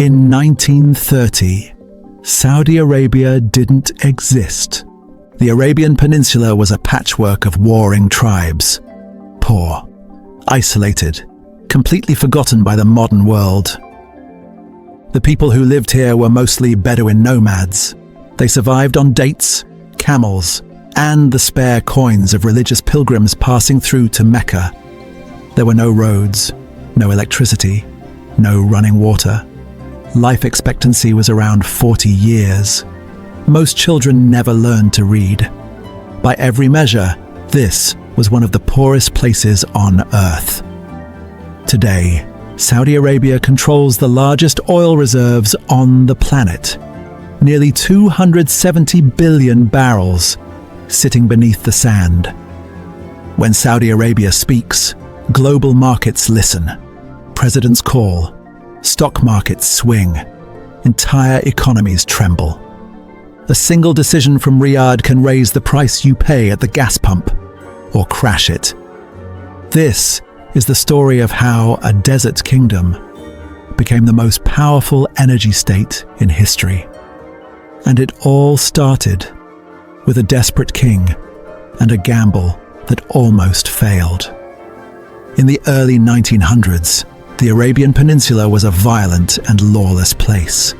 In 1930, Saudi Arabia didn't exist. The Arabian Peninsula was a patchwork of warring tribes. Poor, isolated, completely forgotten by the modern world. The people who lived here were mostly Bedouin nomads. They survived on dates, camels, and the spare coins of religious pilgrims passing through to Mecca. There were no roads, no electricity, no running water. Life expectancy was around 40 years. Most children never learned to read. By every measure, this was one of the poorest places on Earth. Today, Saudi Arabia controls the largest oil reserves on the planet. Nearly 270 billion barrels sitting beneath the sand. When Saudi Arabia speaks, global markets listen. Presidents call. Stock markets swing. Entire economies tremble. A single decision from Riyadh can raise the price you pay at the gas pump or crash it. This is the story of how a desert kingdom became the most powerful energy state in history. And it all started with a desperate king and a gamble that almost failed. In the early 1900s, the Arabian Peninsula was a violent and lawless place.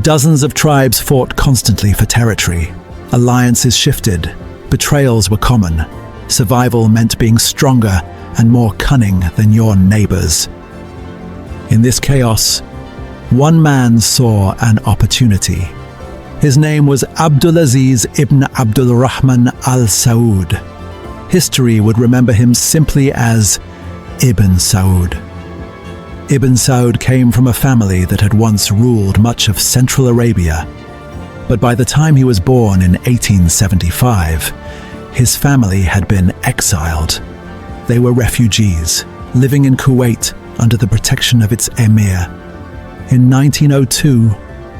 Dozens of tribes fought constantly for territory. Alliances shifted. Betrayals were common. Survival meant being stronger and more cunning than your neighbors. In this chaos, one man saw an opportunity. His name was Abdulaziz ibn Abdul Rahman al Saud. History would remember him simply as Ibn Saud. Ibn Saud came from a family that had once ruled much of Central Arabia. But by the time he was born in 1875, his family had been exiled. They were refugees, living in Kuwait under the protection of its emir. In 1902,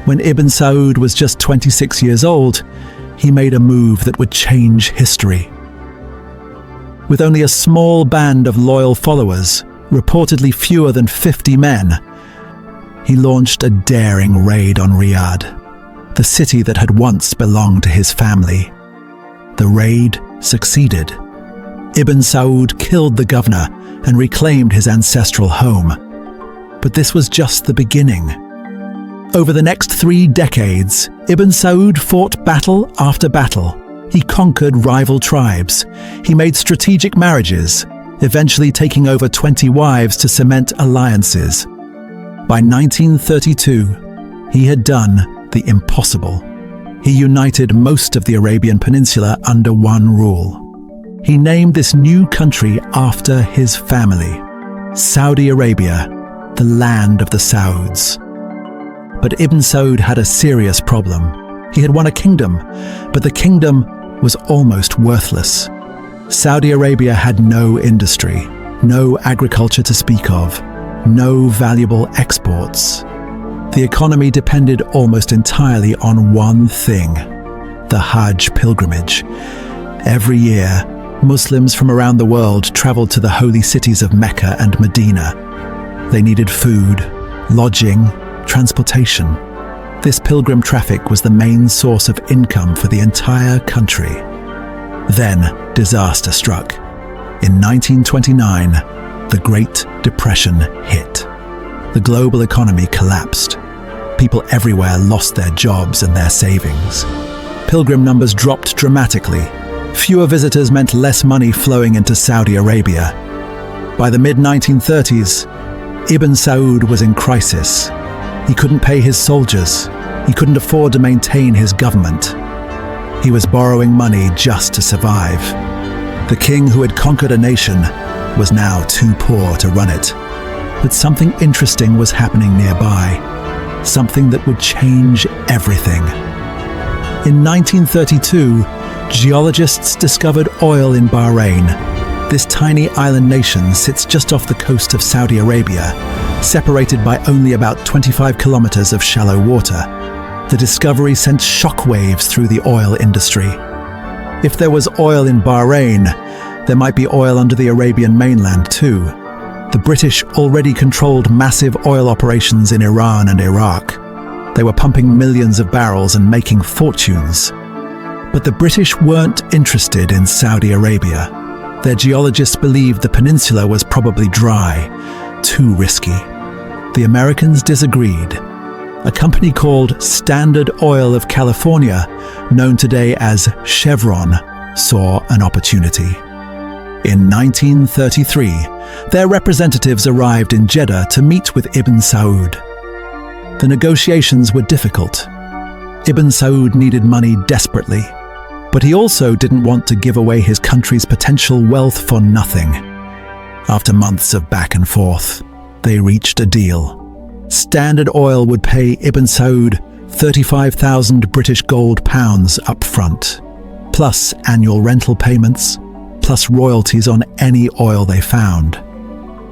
when Ibn Saud was just 26 years old, he made a move that would change history. With only a small band of loyal followers, reportedly fewer than 50 men, he launched a daring raid on Riyadh, the city that had once belonged to his family. The raid succeeded. Ibn Saud killed the governor and reclaimed his ancestral home. But this was just the beginning. Over the next 3 decades, Ibn Saud fought battle after battle. He conquered rival tribes. He made strategic marriages, eventually taking over 20 wives to cement alliances. By 1932, he had done the impossible. He united most of the Arabian Peninsula under one rule. He named this new country after his family, Saudi Arabia, the land of the Sauds. But Ibn Saud had a serious problem. He had won a kingdom, but the kingdom was almost worthless. Saudi Arabia had no industry, no agriculture to speak of, no valuable exports. The economy depended almost entirely on one thing: the Hajj pilgrimage. Every year, Muslims from around the world traveled to the holy cities of Mecca and Medina. They needed food, lodging, transportation. This pilgrim traffic was the main source of income for the entire country. Then, disaster struck. In 1929, the Great Depression hit. The global economy collapsed. People everywhere lost their jobs and their savings. Pilgrim numbers dropped dramatically. Fewer visitors meant less money flowing into Saudi Arabia. By the mid-1930s, Ibn Saud was in crisis. He couldn't pay his soldiers. He couldn't afford to maintain his government. He was borrowing money just to survive. The king who had conquered a nation was now too poor to run it. But something interesting was happening nearby. Something that would change everything. In 1932, geologists discovered oil in Bahrain. This tiny island nation sits just off the coast of Saudi Arabia, separated by only about 25 kilometers of shallow water. The discovery sent shockwaves through the oil industry. If there was oil in Bahrain, there might be oil under the Arabian mainland too. The The British already controlled massive oil operations in Iran and Iraq. They were pumping millions of barrels and making fortunes. But the British weren't interested in Saudi Arabia. Their geologists believed the peninsula was probably dry, too risky. The Americans disagreed. A company called Standard Oil of California, known today as Chevron, saw an opportunity. In 1933, their representatives arrived in Jeddah to meet with Ibn Saud. The negotiations were difficult. Ibn Saud needed money desperately, but he also didn't want to give away his country's potential wealth for nothing. After months of back and forth, they reached a deal. Standard Oil would pay Ibn Saud 35,000 British gold pounds up front, plus annual rental payments, plus royalties on any oil they found.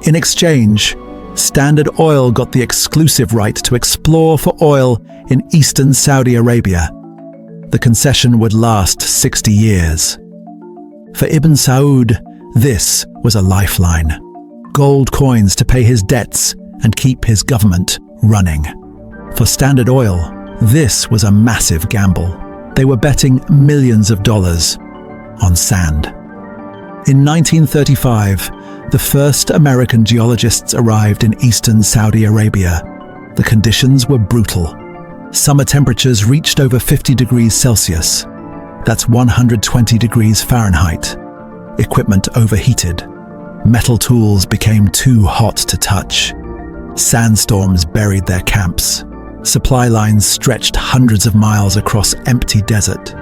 In exchange, Standard Oil got the exclusive right to explore for oil in eastern Saudi Arabia. The concession would last 60 years. For Ibn Saud, this was a lifeline. Gold coins to pay his debts and keep his government running. For Standard Oil, this was a massive gamble. They were betting millions of dollars on sand. In 1935, the first American geologists arrived in eastern Saudi Arabia. The conditions were brutal. Summer temperatures reached over 50 degrees Celsius. That's 120 degrees Fahrenheit. Equipment overheated. Metal tools became too hot to touch. Sandstorms buried their camps. Supply lines stretched hundreds of miles across empty desert.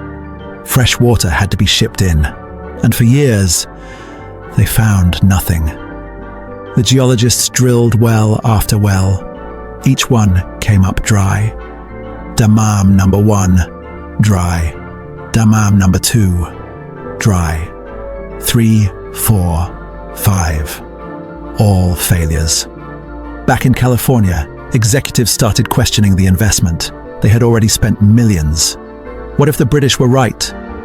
Fresh water had to be shipped in, and for years, they found nothing. The geologists drilled well after well. Each one came up dry. Dammam No. 1, dry. Dammam No. 2, dry. 3, 4, 5, all failures. Back in California, executives started questioning the investment. They had already spent millions. What if the British were right?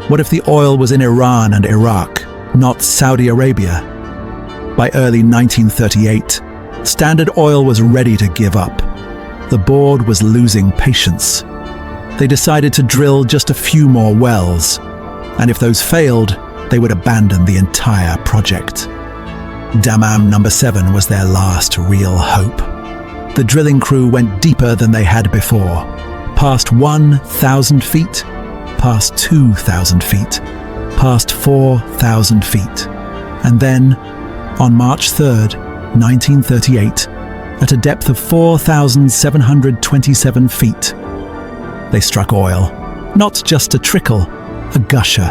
What if the oil was in Iran and Iraq, not Saudi Arabia? By early 1938, Standard Oil was ready to give up. The board was losing patience. They decided to drill just a few more wells, and if those failed, they would abandon the entire project. Dammam No. 7 was their last real hope. The drilling crew went deeper than they had before, past 1,000 feet, past 2,000 feet, past 4,000 feet. And then, on March 3rd, 1938, at a depth of 4,727 feet, they struck oil. Not just a trickle, a gusher.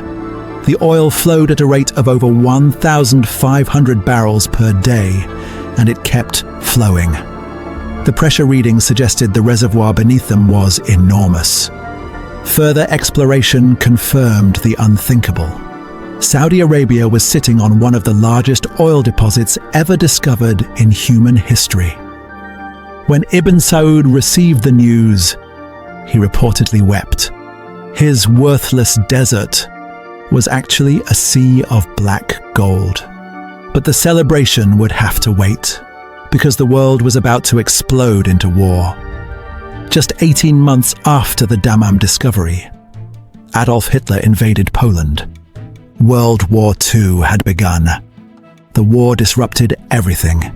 The oil flowed at a rate of over 1,500 barrels per day, and it kept flowing. The pressure readings suggested the reservoir beneath them was enormous. Further exploration confirmed the unthinkable. Saudi Arabia was sitting on one of the largest oil deposits ever discovered in human history. When Ibn Saud received the news, he reportedly wept. His worthless desert was actually a sea of black gold. But the celebration would have to wait, because the world was about to explode into war. Just 18 months after the Dammam discovery, Adolf Hitler invaded Poland. World War II had begun. The war disrupted everything.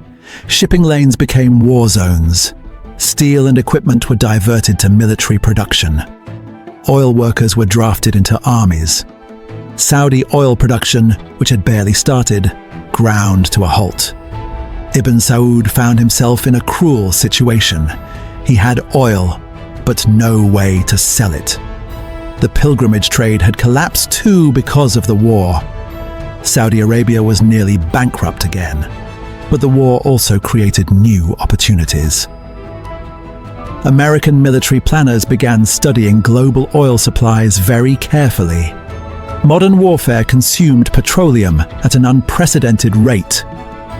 Shipping lanes became war zones. Steel and equipment were diverted to military production. Oil workers were drafted into armies. Saudi oil production, which had barely started, ground to a halt. Ibn Saud found himself in a cruel situation. He had oil, but no way to sell it. The pilgrimage trade had collapsed too because of the war. Saudi Arabia was nearly bankrupt again, but the war also created new opportunities. American military planners began studying global oil supplies very carefully. Modern warfare consumed petroleum at an unprecedented rate.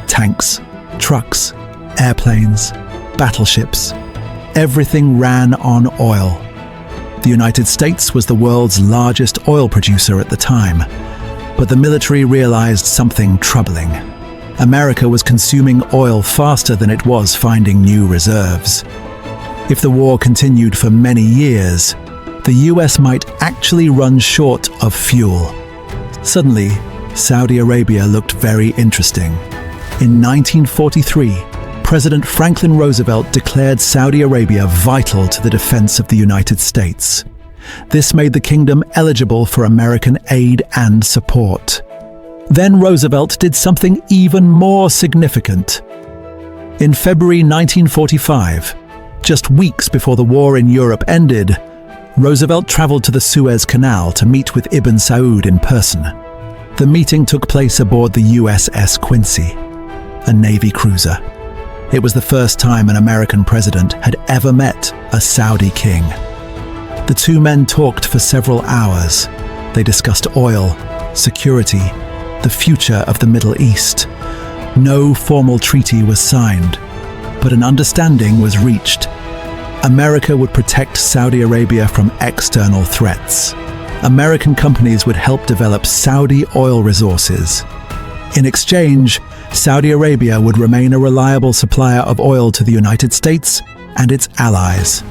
Tanks, trucks, airplanes, battleships, everything ran on oil. The United States was the world's largest oil producer at the time, but the military realized something troubling. America was consuming oil faster than it was finding new reserves. If the war continued for many years, the US might actually run short of fuel. Suddenly, Saudi Arabia looked very interesting. In 1943, President Franklin Roosevelt declared Saudi Arabia vital to the defense of the United States. This made the kingdom eligible for American aid and support. Then Roosevelt did something even more significant. In February 1945, just weeks before the war in Europe ended, Roosevelt traveled to the Suez Canal to meet with Ibn Saud in person. The meeting took place aboard the USS Quincy, a Navy cruiser. It was the first time an American president had ever met a Saudi king. The two men talked for several hours. They discussed oil, security, the future of the Middle East. No formal treaty was signed, but an understanding was reached. America would protect Saudi Arabia from external threats. American companies would help develop Saudi oil resources. In exchange, Saudi Arabia would remain a reliable supplier of oil to the United States and its allies.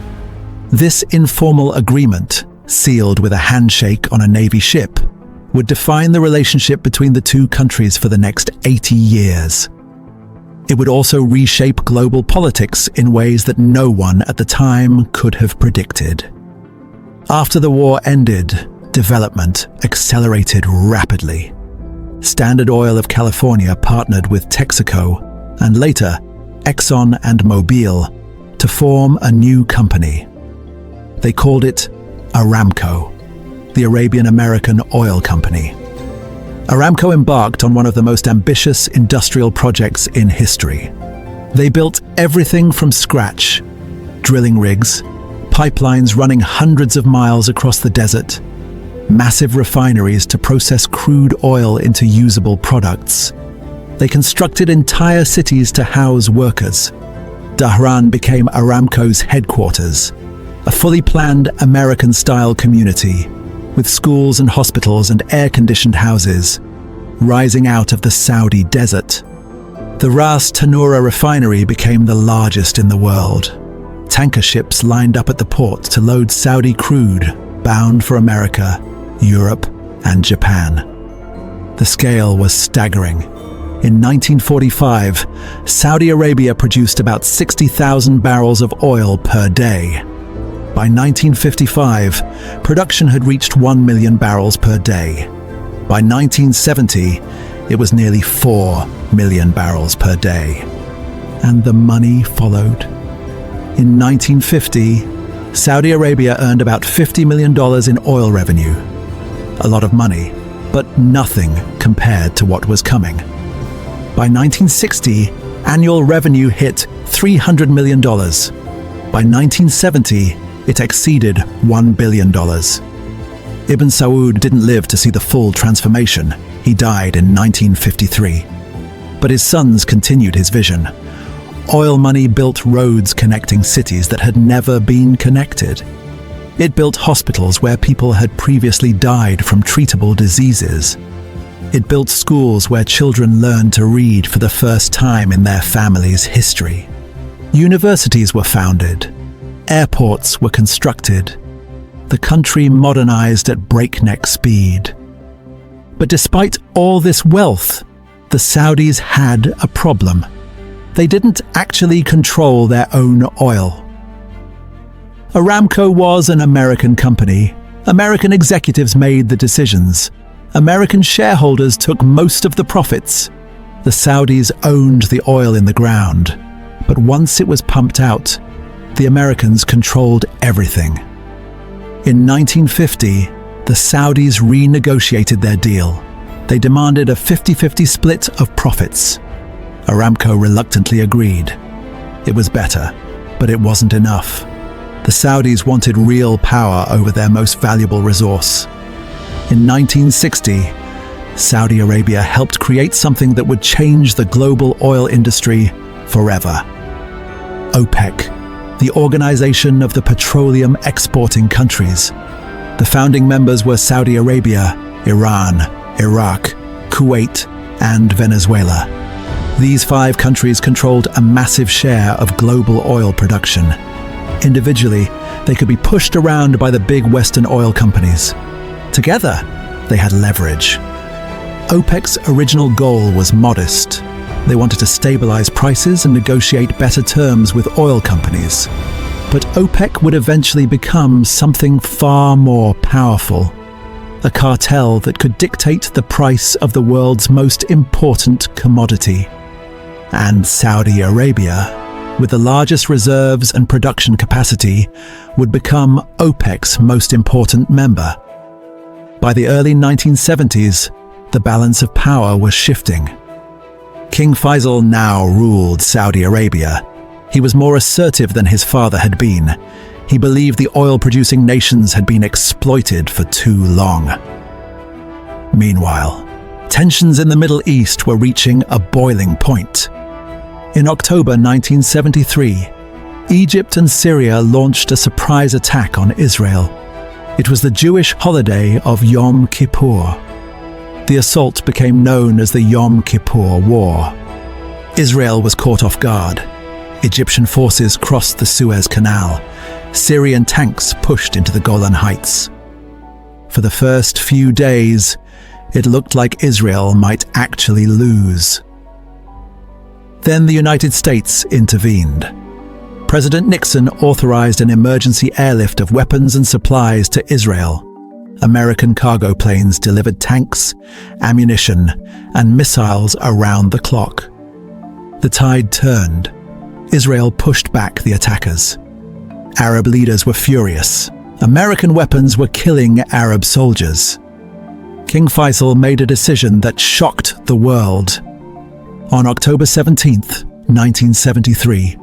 This informal agreement, sealed with a handshake on a Navy ship, would define the relationship between the two countries for the next 80 years. It would also reshape global politics in ways that no one at the time could have predicted. After the war ended, development accelerated rapidly. Standard Oil of California partnered with Texaco and later Exxon and Mobil to form a new company. They called it Aramco, the Arabian American Oil Company. Aramco embarked on one of the most ambitious industrial projects in history. They built everything from scratch: drilling rigs, pipelines running hundreds of miles across the desert, massive refineries to process crude oil into usable products. They constructed entire cities to house workers. Dhahran became Aramco's headquarters, a fully planned American-style community with schools and hospitals and air-conditioned houses rising out of the Saudi desert. The Ras Tanura refinery became the largest in the world. Tanker ships lined up at the port to load Saudi crude bound for America, Europe, and Japan. The scale was staggering. In 1945, Saudi Arabia produced about 60,000 barrels of oil per day. By 1955, production had reached 1 million barrels per day. By 1970, it was nearly 4 million barrels per day. And the money followed. In 1950, Saudi Arabia earned about $50 million in oil revenue. A lot of money, but nothing compared to what was coming. By 1960, annual revenue hit $300 million. By 1970, it exceeded $1 billion. Ibn Saud didn't live to see the full transformation. He died in 1953. But his sons continued his vision. Oil money built roads connecting cities that had never been connected. It built hospitals where people had previously died from treatable diseases. It built schools where children learned to read for the first time in their family's history. Universities were founded. Airports were constructed. The country modernized at breakneck speed. But despite all this wealth, the Saudis had a problem. They didn't actually control their own oil. Aramco was an American company. American executives made the decisions. American shareholders took most of the profits. The Saudis owned the oil in the ground. But once it was pumped out, the Americans controlled everything. In 1950, the Saudis renegotiated their deal. They demanded a 50-50 split of profits. Aramco reluctantly agreed. It was better, but it wasn't enough. The Saudis wanted real power over their most valuable resource. In 1960, Saudi Arabia helped create something that would change the global oil industry forever. OPEC, the Organization of the Petroleum Exporting Countries. The founding members were Saudi Arabia, Iran, Iraq, Kuwait, and Venezuela. These 5 countries controlled a massive share of global oil production. Individually, they could be pushed around by the big Western oil companies. Together, they had leverage. OPEC's original goal was modest. They wanted to stabilize prices and negotiate better terms with oil companies. But OPEC would eventually become something far more powerful. A cartel that could dictate the price of the world's most important commodity. And Saudi Arabia, with the largest reserves and production capacity, would become OPEC's most important member. By the early 1970s, the balance of power was shifting. King Faisal now ruled Saudi Arabia. He was more assertive than his father had been. He believed the oil-producing nations had been exploited for too long. Meanwhile, tensions in the Middle East were reaching a boiling point. In October 1973, Egypt and Syria launched a surprise attack on Israel. It was the Jewish holiday of Yom Kippur. The assault became known as the Yom Kippur War. Israel was caught off guard. Egyptian forces crossed the Suez Canal. Syrian tanks pushed into the Golan Heights. For the first few days, it looked like Israel might actually lose. Then the United States intervened. President Nixon authorized an emergency airlift of weapons and supplies to Israel. American cargo planes delivered tanks, ammunition, and missiles around the clock. The tide turned. Israel pushed back the attackers. Arab leaders were furious. American weapons were killing Arab soldiers. King Faisal made a decision that shocked the world. On October 17, 1973,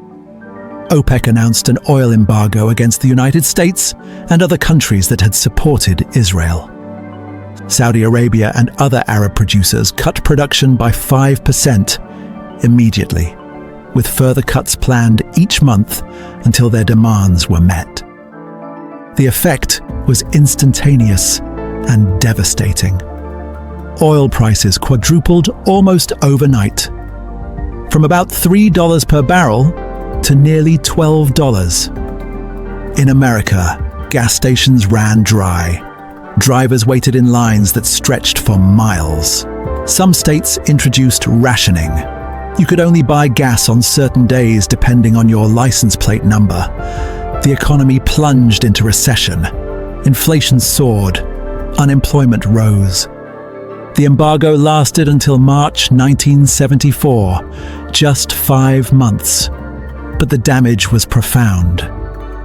OPEC announced an oil embargo against the United States and other countries that had supported Israel. Saudi Arabia and other Arab producers cut production by 5% immediately, with further cuts planned each month until their demands were met. The effect was instantaneous and devastating. Oil prices quadrupled almost overnight, from about $3 per barrel to nearly $12. In America, gas stations ran dry. Drivers waited in lines that stretched for miles. Some states introduced rationing. You could only buy gas on certain days depending on your license plate number. The economy plunged into recession. Inflation soared. Unemployment rose. The embargo lasted until March 1974, just 5 months. But the damage was profound.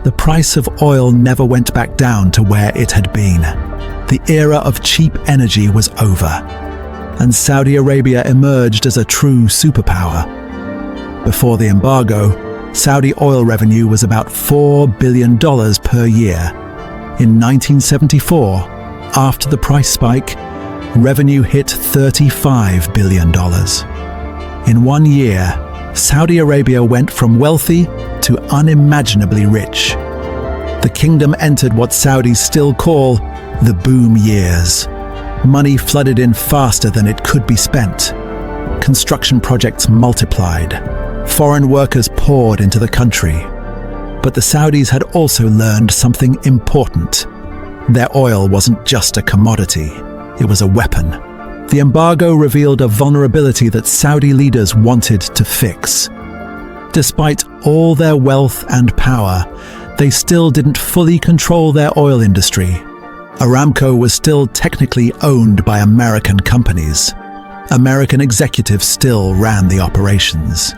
The price of oil never went back down to where it had been. The era of cheap energy was over, and Saudi Arabia emerged as a true superpower. Before the embargo, Saudi oil revenue was about $4 billion per year. In 1974, after the price spike, revenue hit $35 billion. In 1 year, Saudi Arabia went from wealthy to unimaginably rich. The kingdom entered what Saudis still call the boom years. Money flooded in faster than it could be spent. Construction projects multiplied. Foreign workers poured into the country. But the Saudis had also learned something important. Their oil wasn't just a commodity. It was a weapon. The embargo revealed a vulnerability that Saudi leaders wanted to fix. Despite all their wealth and power, they still didn't fully control their oil industry. Aramco was still technically owned by American companies. American executives still ran the operations.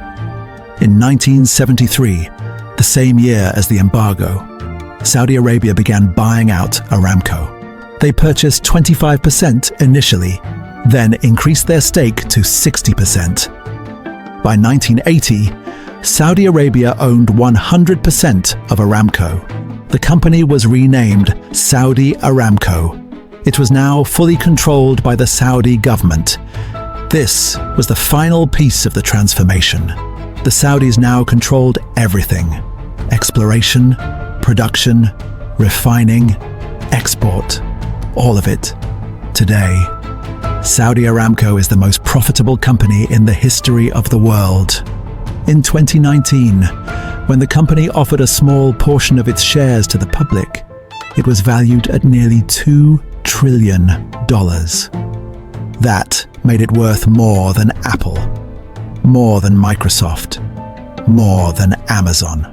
In 1973, the same year as the embargo, Saudi Arabia began buying out Aramco. They purchased 25% initially, then increased their stake to 60%. By 1980, Saudi Arabia owned 100% of Aramco. The company was renamed Saudi Aramco. It was now fully controlled by the Saudi government. This was the final piece of the transformation. The Saudis now controlled everything: exploration, production, refining, export, all of it. Today, Saudi Aramco is the most profitable company in the history of the world. In 2019, when the company offered a small portion of its shares to the public, it was valued at nearly $2 trillion. That made it worth more than Apple, more than Microsoft, more than Amazon.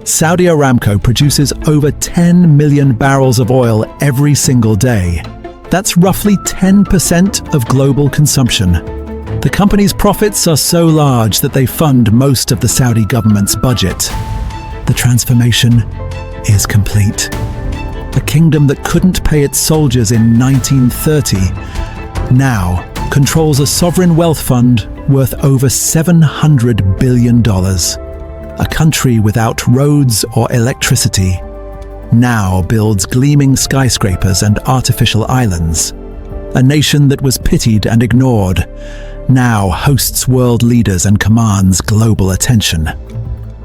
Saudi Aramco produces over 10 million barrels of oil every single day. That's roughly 10% of global consumption. The company's profits are so large that they fund most of the Saudi government's budget. The transformation is complete. A kingdom that couldn't pay its soldiers in 1930 now controls a sovereign wealth fund worth over $700 billion. A country without roads or electricity now builds gleaming skyscrapers and artificial islands. A nation that was pitied and ignored now hosts world leaders and commands global attention.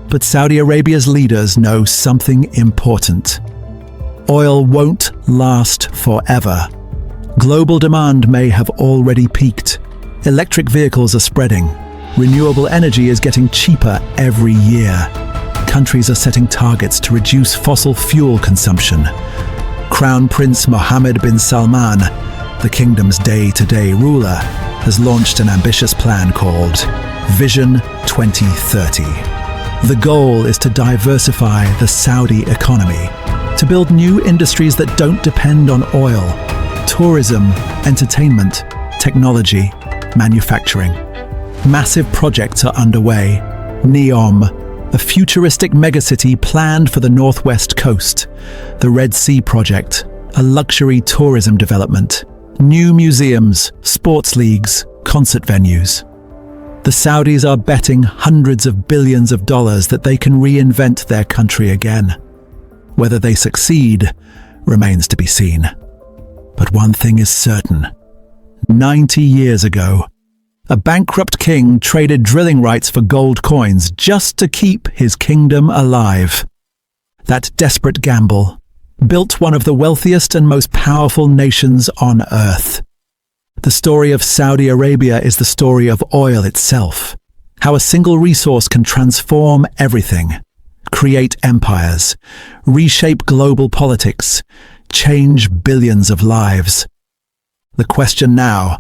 But Saudi Arabia's leaders know something important. Oil won't last forever. Global demand may have already peaked. Electric vehicles are spreading. Renewable energy is getting cheaper every year. Countries are setting targets to reduce fossil fuel consumption. Crown Prince Mohammed bin Salman, the kingdom's day-to-day ruler, has launched an ambitious plan called Vision 2030. The goal is to diversify the Saudi economy, to build new industries that don't depend on oil: tourism, entertainment, technology, manufacturing. Massive projects are underway. NEOM, a futuristic megacity planned for the northwest coast. The Red Sea Project, a luxury tourism development. New museums, sports leagues, concert venues. The Saudis are betting hundreds of billions of dollars that they can reinvent their country again. Whether they succeed remains to be seen. But one thing is certain. 90 years ago, a bankrupt king traded drilling rights for gold coins just to keep his kingdom alive. That desperate gamble built one of the wealthiest and most powerful nations on earth. The story of Saudi Arabia is the story of oil itself, how a single resource can transform everything, create empires, reshape global politics, change billions of lives. The question now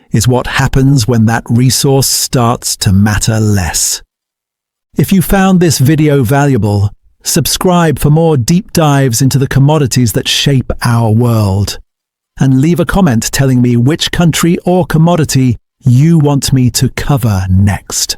is what happens when that resource starts to matter less. If you found this video valuable, subscribe for more deep dives into the commodities that shape our world. And leave a comment telling me which country or commodity you want me to cover next.